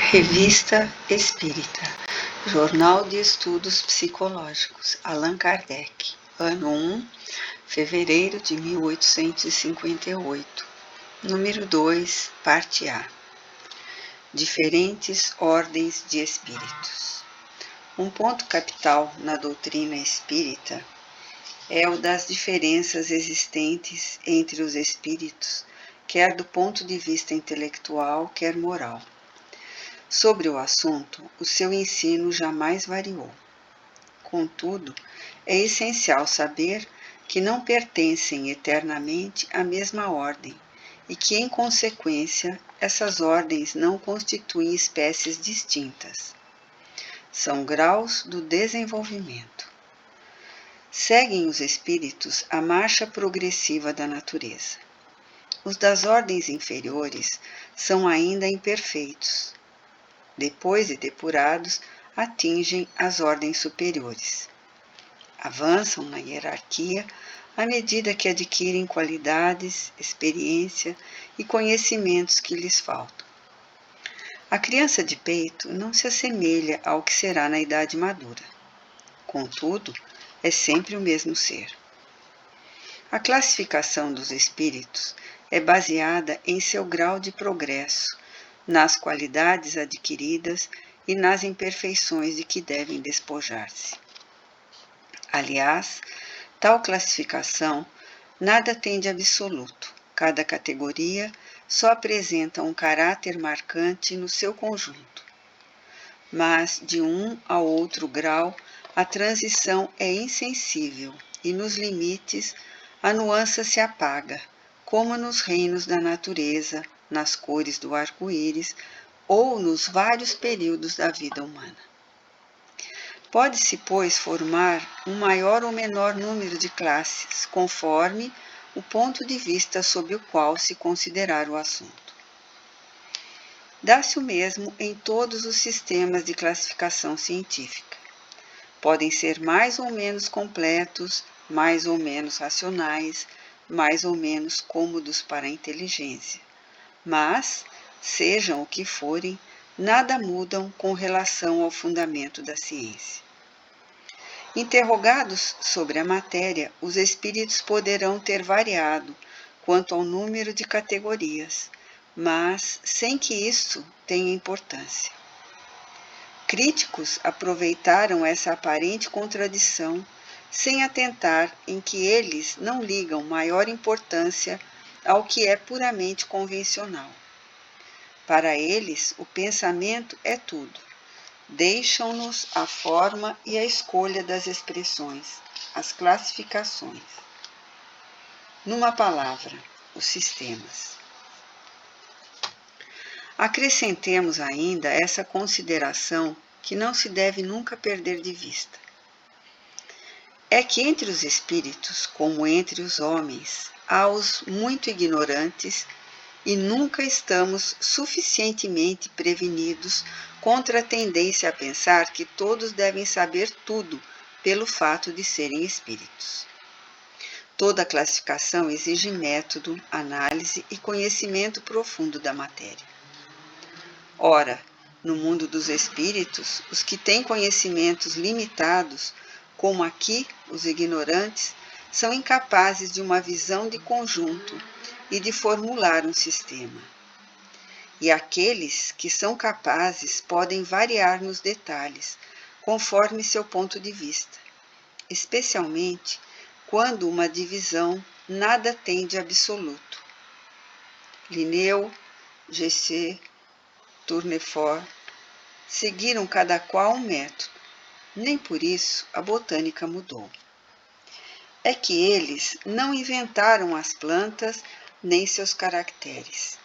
Revista Espírita, Jornal de Estudos Psicológicos, Allan Kardec, ano 1, fevereiro de 1858, número 2, parte A. Diferentes ordens de espíritos. Um ponto capital na doutrina espírita é o das diferenças existentes entre os espíritos, quer do ponto de vista intelectual, quer moral. Sobre o assunto, o seu ensino jamais variou. Contudo, é essencial saber que não pertencem eternamente à mesma ordem e que, em consequência, essas ordens não constituem espécies distintas. São graus do desenvolvimento. Seguem os espíritos a marcha progressiva da natureza. Os das ordens inferiores são ainda imperfeitos. Depois de depurados, atingem as ordens superiores. Avançam na hierarquia à medida que adquirem qualidades, experiência e conhecimentos que lhes faltam. A criança de peito não se assemelha ao que será na idade madura. Contudo, é sempre o mesmo ser. A classificação dos espíritos é baseada em seu grau de progresso, nas qualidades adquiridas e nas imperfeições de que devem despojar-se. Aliás, tal classificação nada tem de absoluto. Cada categoria só apresenta um caráter marcante no seu conjunto. Mas, de um ao outro grau, a transição é insensível e, nos limites, a nuance se apaga, como nos reinos da natureza, nas cores do arco-íris ou nos vários períodos da vida humana. Pode-se, pois, formar um maior ou menor número de classes, conforme o ponto de vista sob o qual se considerar o assunto. Dá-se o mesmo em todos os sistemas de classificação científica. Podem ser mais ou menos completos, mais ou menos racionais, mais ou menos cômodos para a inteligência. Mas, sejam o que forem, nada mudam com relação ao fundamento da ciência. Interrogados sobre a matéria, os espíritos poderão ter variado quanto ao número de categorias, mas sem que isso tenha importância. Críticos aproveitaram essa aparente contradição sem atentar em que eles não ligam maior importância ao que é puramente convencional. Para eles, o pensamento é tudo. Deixam-nos a forma e a escolha das expressões, as classificações. Numa palavra, os sistemas. Acrescentemos ainda essa consideração que não se deve nunca perder de vista. É que entre os espíritos, como entre os homens, há os muito ignorantes e nunca estamos suficientemente prevenidos contra a tendência a pensar que todos devem saber tudo pelo fato de serem espíritos. Toda classificação exige método, análise e conhecimento profundo da matéria. Ora, no mundo dos espíritos, os que têm conhecimentos limitados, como aqui os ignorantes, são incapazes de uma visão de conjunto e de formular um sistema. E aqueles que são capazes podem variar nos detalhes, conforme seu ponto de vista, especialmente quando uma divisão nada tem de absoluto. Linneu, G.C., Tournefort seguiram cada qual um método. Nem por isso a botânica mudou. É que eles não inventaram as plantas nem seus caracteres.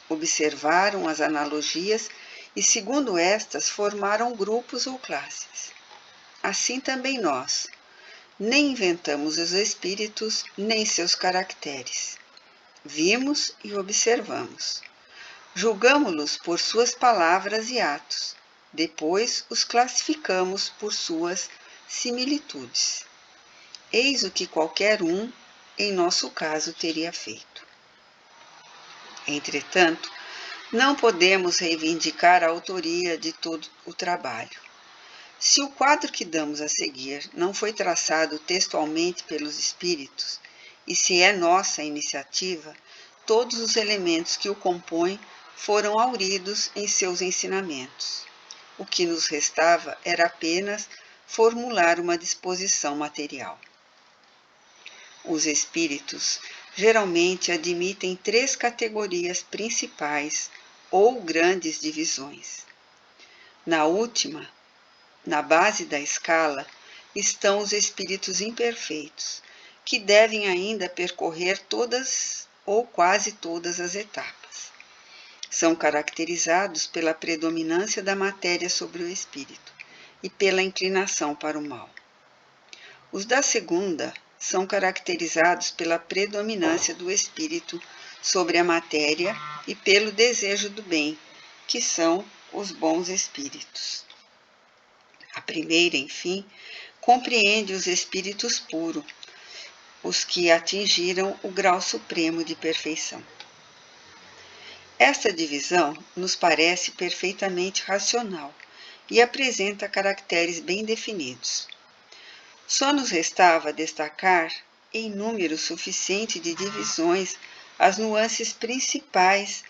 Observaram as analogias e, segundo estas, formaram grupos ou classes. Assim também nós. Nem inventamos os espíritos nem seus caracteres. Vimos e observamos. Julgamo-los por suas palavras e atos. Depois os classificamos por suas similitudes. Eis o que qualquer um, em nosso caso, teria feito. Entretanto, não podemos reivindicar a autoria de todo o trabalho. Se o quadro que damos a seguir não foi traçado textualmente pelos espíritos, e se é nossa iniciativa, todos os elementos que o compõem foram hauridos em seus ensinamentos. O que nos restava era apenas formular uma disposição material. Os espíritos geralmente admitem 3 categorias principais ou grandes divisões. Na última, na base da escala, estão os espíritos imperfeitos, que devem ainda percorrer todas ou quase todas as etapas. São caracterizados pela predominância da matéria sobre o espírito e pela inclinação para o mal. Os da segunda são caracterizados pela predominância do espírito sobre a matéria e pelo desejo do bem, que são os bons espíritos. A primeira, enfim, compreende os espíritos puros, os que atingiram o grau supremo de perfeição. Esta divisão nos parece perfeitamente racional e apresenta caracteres bem definidos. Só nos restava destacar, em número suficiente de divisões, as nuances principais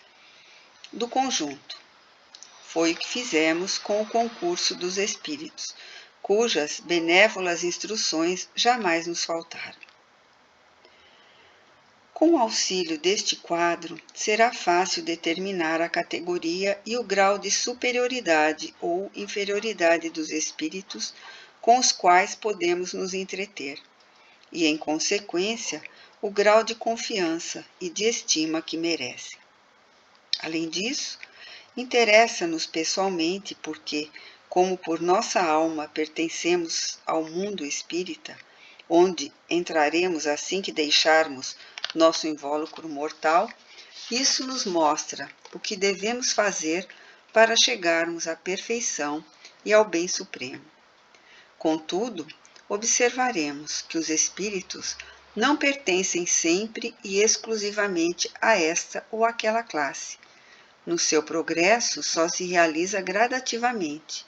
do conjunto. Foi o que fizemos com o concurso dos espíritos, cujas benévolas instruções jamais nos faltaram. Com o auxílio deste quadro, será fácil determinar a categoria e o grau de superioridade ou inferioridade dos espíritos com os quais podemos nos entreter, e, em consequência, o grau de confiança e de estima que merecem. Além disso, interessa-nos pessoalmente porque, como por nossa alma pertencemos ao mundo espírita, onde entraremos assim que deixarmos nosso invólucro mortal, isso nos mostra o que devemos fazer para chegarmos à perfeição e ao bem supremo. Contudo, observaremos que os espíritos não pertencem sempre e exclusivamente a esta ou aquela classe. No seu progresso só se realiza gradativamente,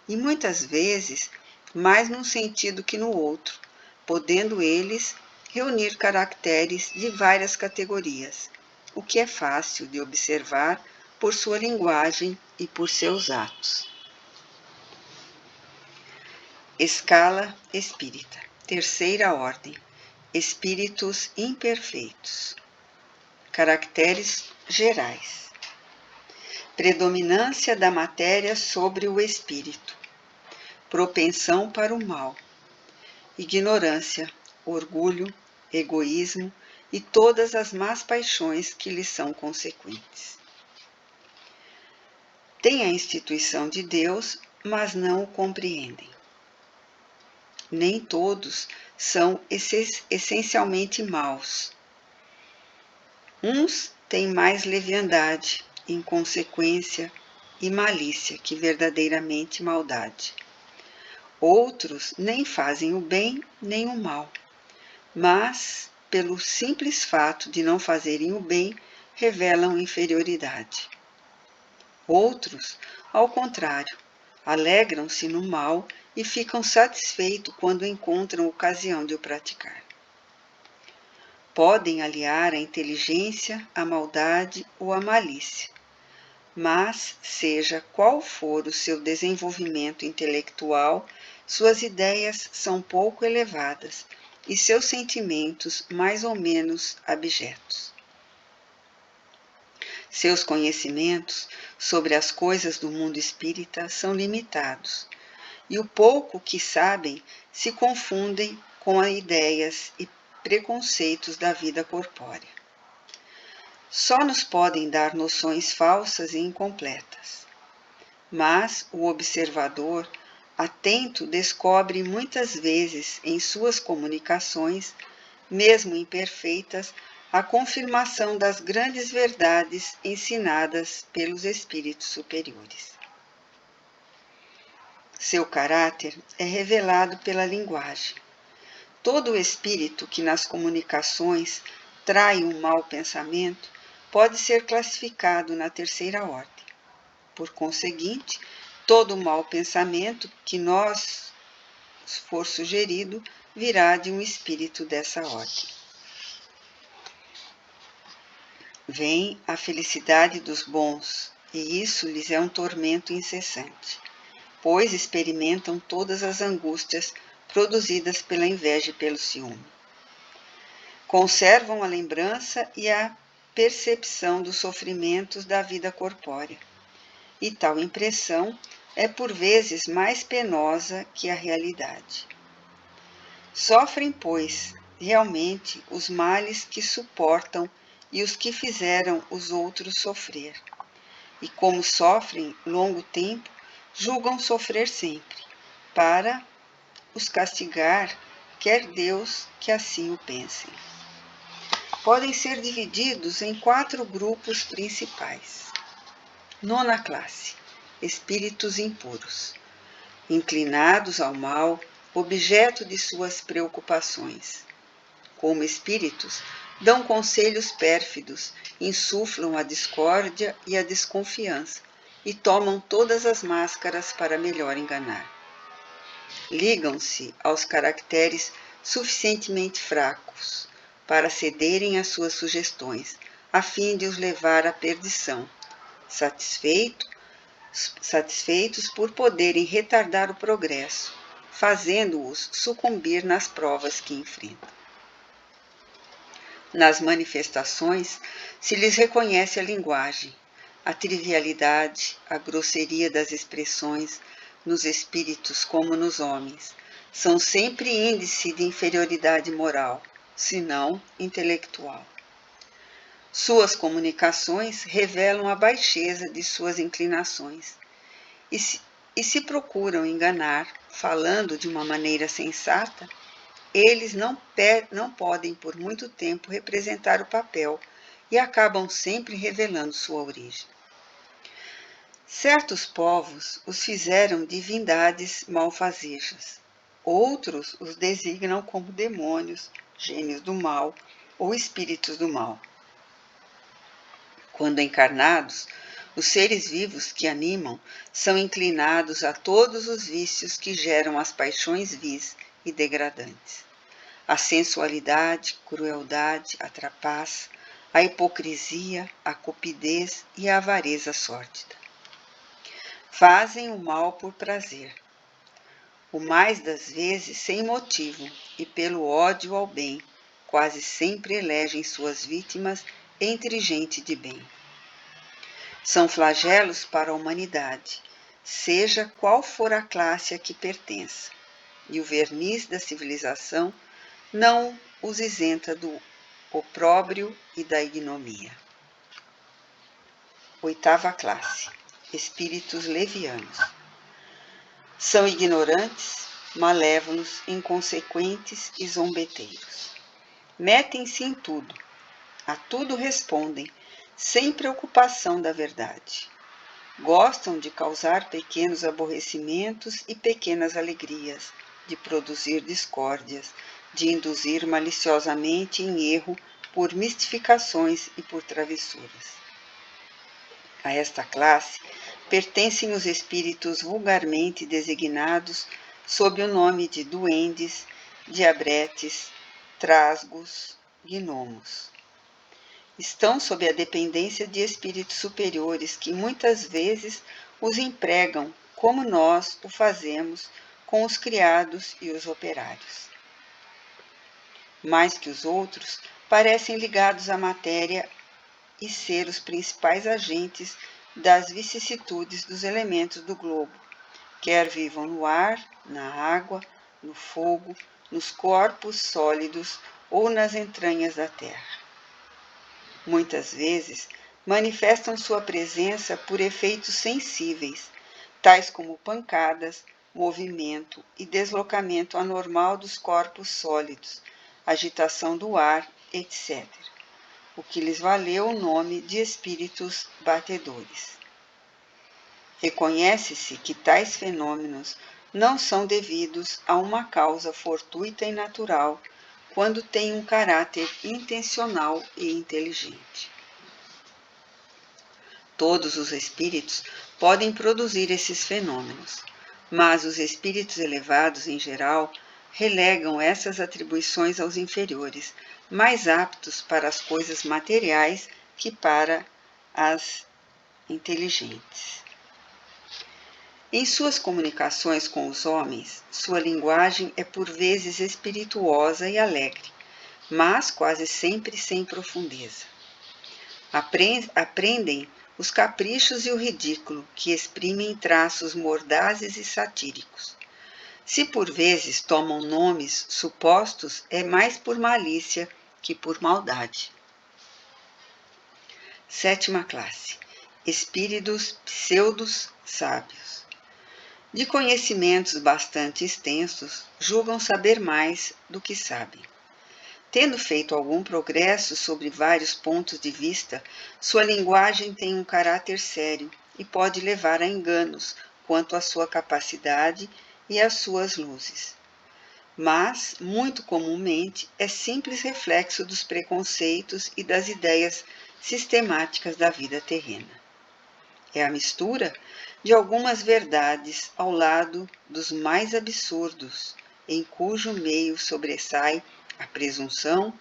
e muitas vezes mais num sentido que no outro, podendo eles reunir caracteres de várias categorias, o que é fácil de observar por sua linguagem e por seus atos. Escala espírita. Terceira ordem. Espíritos imperfeitos. Caracteres gerais. Predominância da matéria sobre o espírito. Propensão para o mal. Ignorância, orgulho, egoísmo e todas as más paixões que lhes são consequentes. Têm a instituição de Deus, mas não o compreendem. Nem todos são essencialmente maus. Uns têm mais leviandade, inconsequência e malícia que verdadeiramente maldade. Outros nem fazem o bem nem o mal, mas, pelo simples fato de não fazerem o bem, revelam inferioridade. Outros, ao contrário, alegram-se no mal e ficam satisfeitos quando encontram ocasião de o praticar. Podem aliar a inteligência, a maldade ou a malícia, mas, seja qual for o seu desenvolvimento intelectual, suas ideias são pouco elevadas e seus sentimentos mais ou menos abjetos. Seus conhecimentos sobre as coisas do mundo espírita são limitados, e o pouco que sabem se confundem com as ideias e preconceitos da vida corpórea. Só nos podem dar noções falsas e incompletas. Mas o observador, atento, descobre muitas vezes em suas comunicações, mesmo imperfeitas, a confirmação das grandes verdades ensinadas pelos espíritos superiores. Seu caráter é revelado pela linguagem. Todo o espírito que nas comunicações trai um mau pensamento pode ser classificado na terceira ordem. Por conseguinte, todo mau pensamento que nos for sugerido virá de um espírito dessa ordem. Vem a felicidade dos bons, e isso lhes é um tormento incessante, pois experimentam todas as angústias produzidas pela inveja e pelo ciúme. Conservam a lembrança e a percepção dos sofrimentos da vida corpórea, e tal impressão é por vezes mais penosa que a realidade. Sofrem, pois, realmente os males que suportam e os que fizeram os outros sofrer. E como sofrem longo tempo, julgam sofrer sempre, para os castigar, quer Deus que assim o pensem. Podem ser divididos em 4 grupos principais. Nona classe: espíritos impuros, inclinados ao mal, objeto de suas preocupações. Como espíritos, dão conselhos pérfidos, insuflam a discórdia e a desconfiança, e tomam todas as máscaras para melhor enganar. Ligam-se aos caracteres suficientemente fracos para cederem às suas sugestões, a fim de os levar à perdição, satisfeitos por poderem retardar o progresso, fazendo-os sucumbir nas provas que enfrentam. Nas manifestações se lhes reconhece a linguagem, a trivialidade, a grosseria das expressões, nos espíritos como nos homens. São sempre índice de inferioridade moral, se não intelectual. Suas comunicações revelam a baixeza de suas inclinações, e se procuram enganar, falando de uma maneira sensata, eles não podem por muito tempo representar o papel e acabam sempre revelando sua origem. Certos povos os fizeram divindades malfazejas, outros os designam como demônios, gênios do mal ou espíritos do mal. Quando encarnados, os seres vivos que animam são inclinados a todos os vícios que geram as paixões vis e degradantes. A sensualidade, crueldade, a trapaça, a hipocrisia, a cupidez e a avareza sórdida. Fazem o mal por prazer, o mais das vezes sem motivo e pelo ódio ao bem, quase sempre elegem suas vítimas entre gente de bem. São flagelos para a humanidade, seja qual for a classe a que pertença, e o verniz da civilização não os isenta do opróbrio e da ignomia. Oitava classe: espíritos levianos. São ignorantes, malévolos, inconsequentes e zombeteiros. Metem-se em tudo, a tudo respondem, sem preocupação da verdade. Gostam de causar pequenos aborrecimentos e pequenas alegrias, de produzir discórdias, de induzir maliciosamente em erro por mistificações e por travessuras. A esta classe pertencem os espíritos vulgarmente designados sob o nome de duendes, diabretes, trasgos, gnomos. Estão sob a dependência de espíritos superiores que muitas vezes os empregam como nós o fazemos com os criados e os operários. Mais que os outros, parecem ligados à matéria e ser os principais agentes das vicissitudes dos elementos do globo, quer vivam no ar, na água, no fogo, nos corpos sólidos ou nas entranhas da terra. Muitas vezes manifestam sua presença por efeitos sensíveis, tais como pancadas, movimento e deslocamento anormal dos corpos sólidos, agitação do ar, etc., o que lhes valeu o nome de espíritos batedores. Reconhece-se que tais fenômenos não são devidos a uma causa fortuita e natural, quando têm um caráter intencional e inteligente. Todos os espíritos podem produzir esses fenômenos, mas os espíritos elevados, em geral, relegam essas atribuições aos inferiores, mais aptos para as coisas materiais que para as inteligentes. Em suas comunicações com os homens, sua linguagem é por vezes espirituosa e alegre, mas quase sempre sem profundeza. Aprendem os caprichos e o ridículo, que exprimem traços mordazes e satíricos. Se por vezes tomam nomes supostos, é mais por malícia que por maldade. 7ª classe. Espíritos pseudos sábios. De conhecimentos bastante extensos, julgam saber mais do que sabem. Tendo feito algum progresso sobre vários pontos de vista, sua linguagem tem um caráter sério e pode levar a enganos quanto à sua capacidade e às suas luzes. Mas, muito comumente, é simples reflexo dos preconceitos e das ideias sistemáticas da vida terrena. É a mistura de algumas verdades ao lado dos mais absurdos, em cujo meio sobressai a presunção,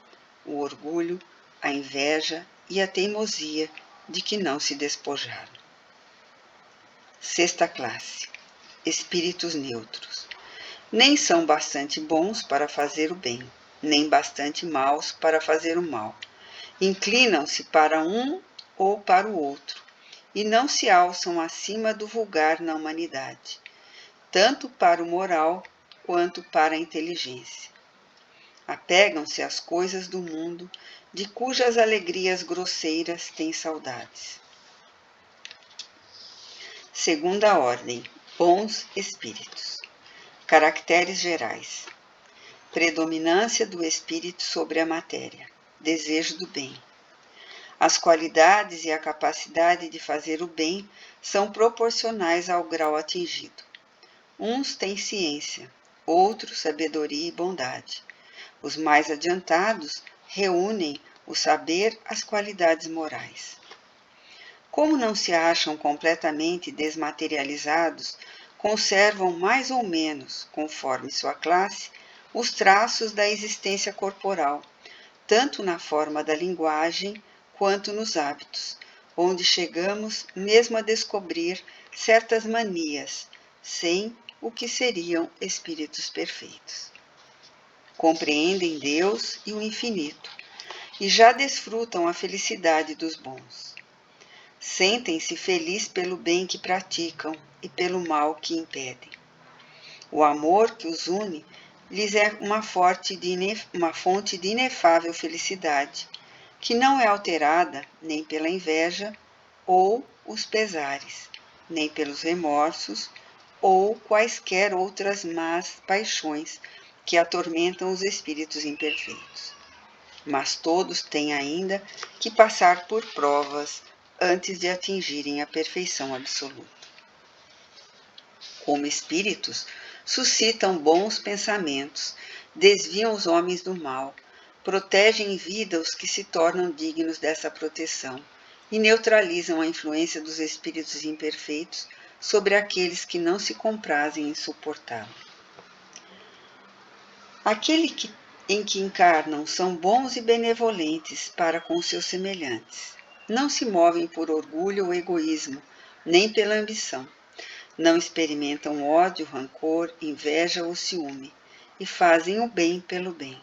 o orgulho, a inveja e a teimosia de que não se despojaram. 6ª classe. Espíritos neutros. Nem são bastante bons para fazer o bem, nem bastante maus para fazer o mal. Inclinam-se para um ou para o outro, e não se alçam acima do vulgar na humanidade, tanto para o moral quanto para a inteligência. Apegam-se às coisas do mundo, de cujas alegrias grosseiras têm saudades. 2ª ordem. Bons espíritos. Caracteres gerais. Predominância do espírito sobre a matéria. Desejo do bem. As qualidades e a capacidade de fazer o bem são proporcionais ao grau atingido. Uns têm ciência, outros sabedoria e bondade. Os mais adiantados reúnem o saber às qualidades morais. Como não se acham completamente desmaterializados, conservam mais ou menos, conforme sua classe, os traços da existência corporal, tanto na forma da linguagem quanto nos hábitos, onde chegamos mesmo a descobrir certas manias, sem o que seriam espíritos perfeitos. Compreendem Deus e o infinito, e já desfrutam a felicidade dos bons. Sentem-se felizes pelo bem que praticam e pelo mal que impedem. O amor que os une lhes é uma fonte de inefável felicidade, que não é alterada nem pela inveja ou os pesares, nem pelos remorsos ou quaisquer outras más paixões que atormentam os espíritos imperfeitos. Mas todos têm ainda que passar por provas antes de atingirem a perfeição absoluta. Como espíritos, suscitam bons pensamentos, desviam os homens do mal, protegem em vida os que se tornam dignos dessa proteção e neutralizam a influência dos espíritos imperfeitos sobre aqueles que não se comprazem em suportá-lo. Aqueles em que encarnam são bons e benevolentes para com seus semelhantes. Não se movem por orgulho ou egoísmo, nem pela ambição. Não experimentam ódio, rancor, inveja ou ciúme, e fazem o bem pelo bem.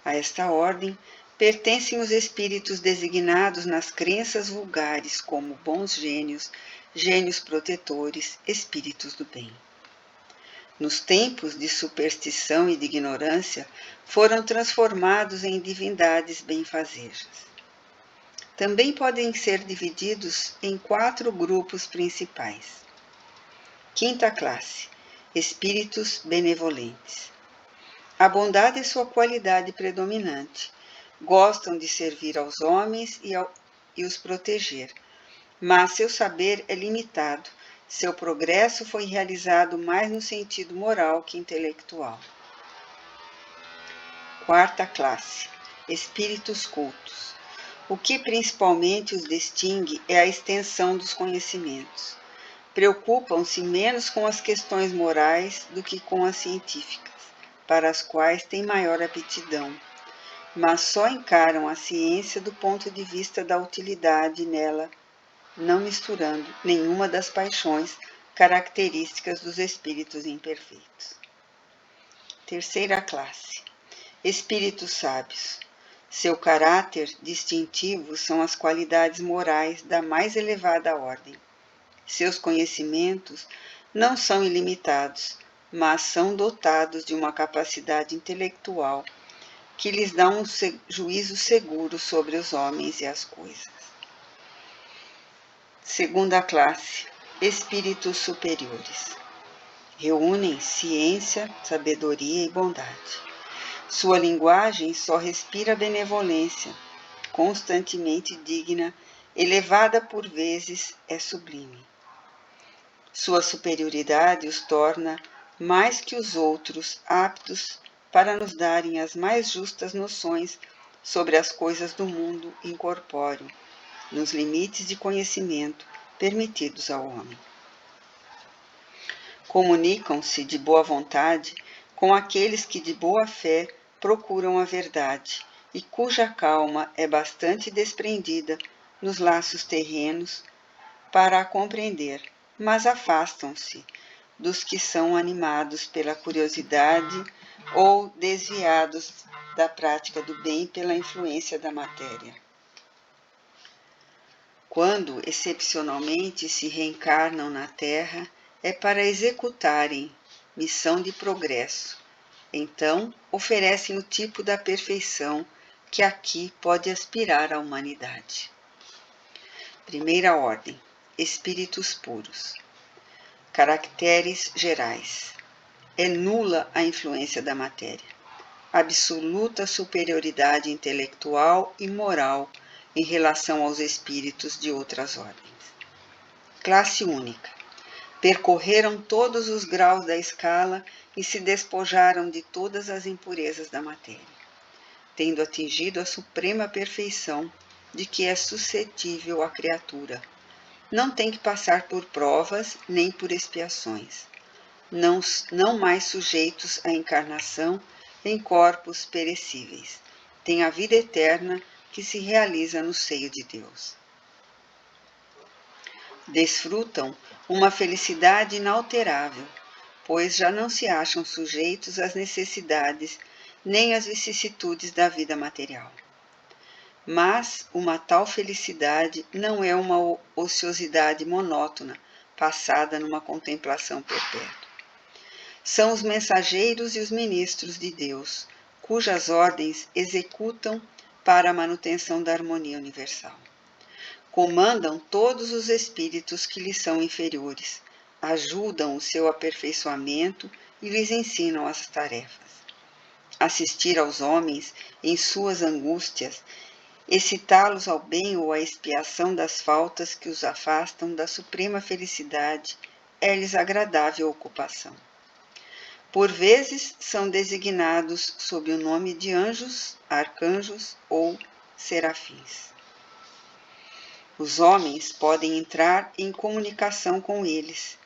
A esta ordem pertencem os espíritos designados nas crenças vulgares como bons gênios, gênios protetores, espíritos do bem. Nos tempos de superstição e de ignorância, foram transformados em divindades benfazejas. Também podem ser divididos em 4 grupos principais. 5ª classe. Espíritos benevolentes. A bondade é sua qualidade predominante. Gostam de servir aos homens e os proteger, mas seu saber é limitado. Seu progresso foi realizado mais no sentido moral que intelectual. 4ª classe. Espíritos cultos. O que principalmente os distingue é a extensão dos conhecimentos. Preocupam-se menos com as questões morais do que com as científicas, para as quais têm maior aptidão, mas só encaram a ciência do ponto de vista da utilidade nela, não misturando nenhuma das paixões características dos espíritos imperfeitos. Terceira classe: espíritos sábios. Seu caráter distintivo são as qualidades morais da mais elevada ordem. Seus conhecimentos não são ilimitados, mas são dotados de uma capacidade intelectual que lhes dá um juízo seguro sobre os homens e as coisas. Segunda classe: espíritos superiores. Reúnem ciência, sabedoria e bondade. Sua linguagem só respira benevolência, constantemente digna, elevada por vezes, é sublime. Sua superioridade os torna, mais que os outros, aptos para nos darem as mais justas noções sobre as coisas do mundo incorpóreo, nos limites de conhecimento permitidos ao homem. Comunicam-se de boa vontade com aqueles que de boa fé procuram a verdade e cuja calma é bastante desprendida nos laços terrenos para a compreender, mas afastam-se dos que são animados pela curiosidade ou desviados da prática do bem pela influência da matéria. Quando excepcionalmente se reencarnam na Terra, é para executarem missão de progresso. Então, oferecem o tipo da perfeição que aqui pode aspirar a humanidade. Primeira ordem: espíritos puros. Caracteres gerais. É nula a influência da matéria. Absoluta superioridade intelectual e moral em relação aos espíritos de outras ordens. Classe única. Percorreram todos os graus da escala e se despojaram de todas as impurezas da matéria, tendo atingido a suprema perfeição de que é suscetível a criatura. Não tem que passar por provas nem por expiações. Não mais sujeitos à encarnação em corpos perecíveis. Tem a vida eterna que se realiza no seio de Deus. Desfrutam uma felicidade inalterável, pois já não se acham sujeitos às necessidades nem às vicissitudes da vida material. Mas uma tal felicidade não é uma ociosidade monótona, passada numa contemplação perpétua. São os mensageiros e os ministros de Deus, cujas ordens executam para a manutenção da harmonia universal. Comandam todos os espíritos que lhes são inferiores, ajudam o seu aperfeiçoamento e lhes ensinam as tarefas. Assistir aos homens em suas angústias, excitá-los ao bem ou à expiação das faltas que os afastam da suprema felicidade, é-lhes agradável ocupação. Por vezes são designados sob o nome de anjos, arcanjos ou serafins. Os homens podem entrar em comunicação com eles.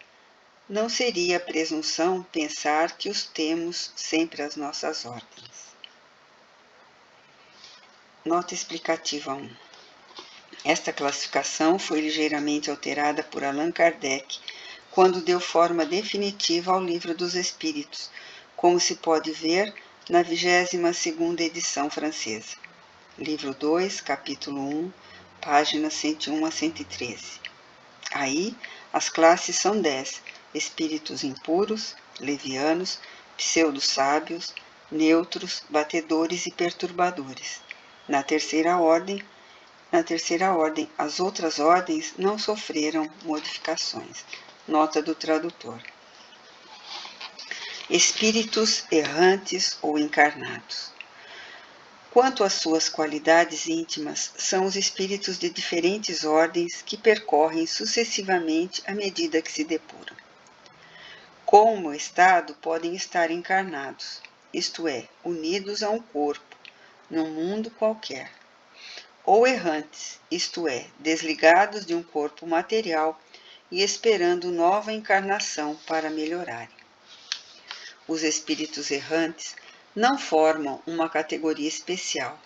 Não seria presunção pensar que os temos sempre às nossas ordens. Nota explicativa 1. Esta classificação foi ligeiramente alterada por Allan Kardec quando deu forma definitiva ao Livro dos Espíritos, como se pode ver na 22ª edição francesa. Livro 2, capítulo 1, páginas 101 a 113. Aí, as classes são 10, espíritos impuros, levianos, pseudo-sábios, neutros, batedores e perturbadores. Na terceira ordem, as outras ordens não sofreram modificações. Nota do tradutor. Espíritos errantes ou encarnados. Quanto às suas qualidades íntimas, são os espíritos de diferentes ordens que percorrem sucessivamente à medida que se depuram. Como estado podem estar encarnados, isto é, unidos a um corpo, num mundo qualquer, ou errantes, isto é, desligados de um corpo material e esperando nova encarnação para melhorarem. Os espíritos errantes não formam uma categoria especial.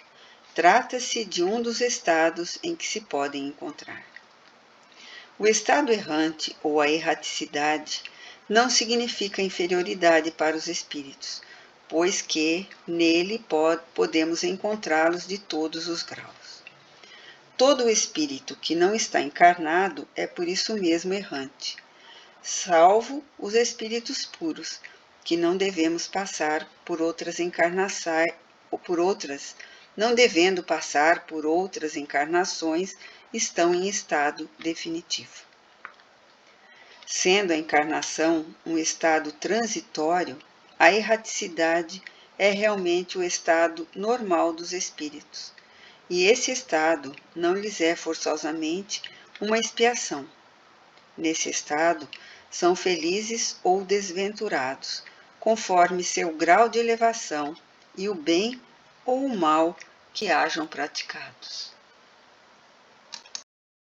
Trata-se de um dos estados em que se podem encontrar. O estado errante ou a erraticidade não significa inferioridade para os espíritos, pois que nele podemos encontrá-los de todos os graus. Todo o espírito que não está encarnado é por isso mesmo errante, salvo os espíritos puros, que não devemos passar por outras encarnações, não devendo passar por outras encarnações, estão em estado definitivo. Sendo a encarnação um estado transitório, a erraticidade é realmente o estado normal dos espíritos, e esse estado não lhes é forçosamente uma expiação. Nesse estado, são felizes ou desventurados, conforme seu grau de elevação e o bem ou o mal que hajam praticados.